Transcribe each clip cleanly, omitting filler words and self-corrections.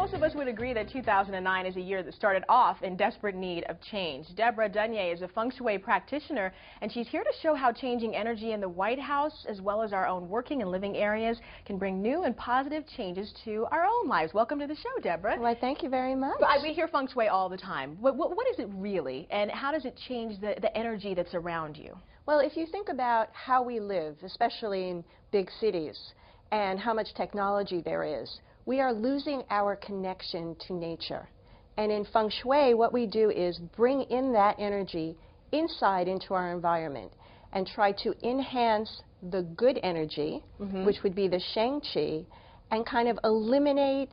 most of us would agree that 2009 is a year that started off in desperate need of change. Debra Duneier is a Feng Shui practitioner, and she's here to show how changing energy in the White House, as well as our own working and living areas, can bring new and positive changes to our own lives. Welcome to the show, Debra. Well, thank you very much. We hear Feng Shui all the time. What is it really, and how does it change the energy that's around you? Well, if you think about how we live, especially in big cities, and how much technology there is, we are losing our connection to nature. And in Feng Shui, what we do is bring in that energy inside into our environment and try to enhance the good energy, which would be the Sheng Qi, and kind of eliminate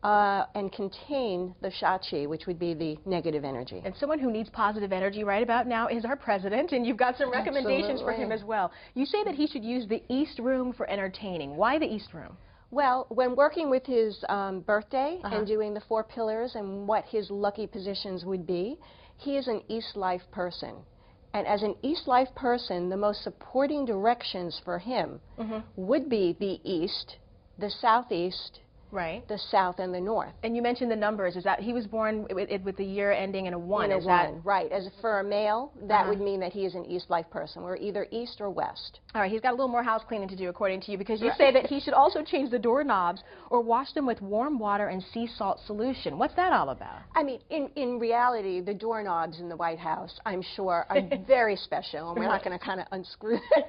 and contain the Sha Qi, which would be the negative energy. And someone who needs positive energy right about now is our president, and you've got some recommendations for him as well. You say that he should use the East Room for entertaining. Why the East Room? Well, when working with his birthday and doing the 4 pillars and what his lucky positions would be, he is an East Life person. And as an East Life person, the most supporting directions for him would be the East, the Southeast, the South, and the North. And you mentioned the numbers. Is that he was born with the year ending in a 1? In a 1, right. As for a male, that would mean that he is an East Life person. We're either East or West. All right, he's got a little more house cleaning to do, according to you, because you say that he should also change the doorknobs or wash them with warm water and sea salt solution. What's that all about? I mean, in reality, the doorknobs in the White House, I'm sure, are very special, and we're not going to kind of unscrew them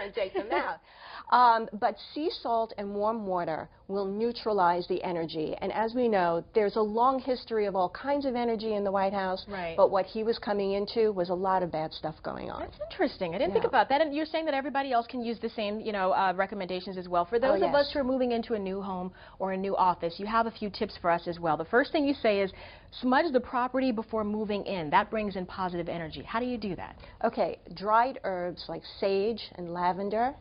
and take them out. But sea salt and warm water will neutralize the energy. And as we know, there's a long history of all kinds of energy in the White House. But what he was coming into was a lot of bad stuff going on. That's interesting. I didn't think about that. And you're saying that everybody else can use the same, recommendations as well. For those of us who are moving into a new home or a new office, you have a few tips for us as well. The first thing you say is smudge the property before moving in. That brings in positive energy. How do you do that? Okay, dried herbs like sage and lavender.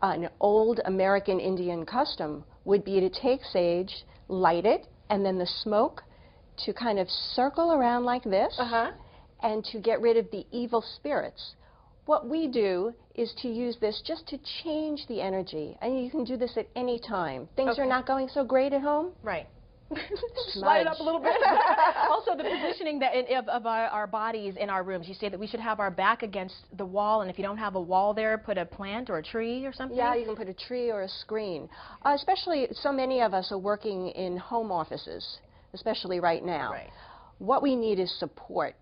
An old American Indian custom would be to take sage, light it, and then the smoke to kind of circle around like this and to get rid of the evil spirits. What we do is to use this just to change the energy, and you can do this at any time. Things are not going so great at home. Slide it up a little bit. Also, the positioning of our bodies in our rooms. You say that we should have our back against the wall, and if you don't have a wall there, put a plant or a tree or something? Yeah, you can put a tree or a screen. Especially, so many of us are working in home offices, especially right now. What we need is support.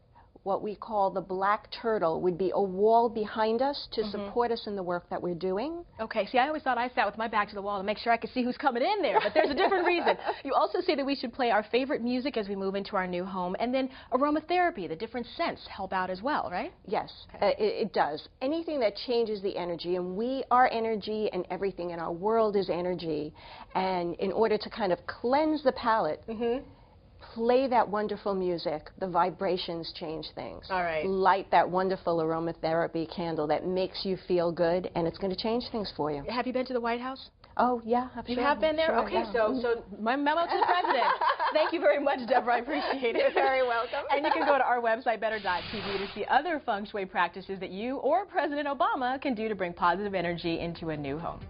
What we call the black turtle would be a wall behind us to support us in the work that we're doing. Okay, see, I always thought I sat with my back to the wall to make sure I could see who's coming in there, but there's a different reason. You also say that we should play our favorite music as we move into our new home, and then aromatherapy, the different scents, help out as well, right? Yes, it does. Anything that changes the energy, and we are energy, and everything in our world is energy, and in order to kind of cleanse the palate, play that wonderful music. The vibrations change things. Light that wonderful aromatherapy candle that makes you feel good, and it's going to change things for you. Have you been to the White House? Oh, yeah. You have been there? Okay, so my memo to the president. Thank you very much, Debra. I appreciate it. You're very welcome. And you can go to our website, better.tv, to see other Feng Shui practices that you or President Obama can do to bring positive energy into a new home.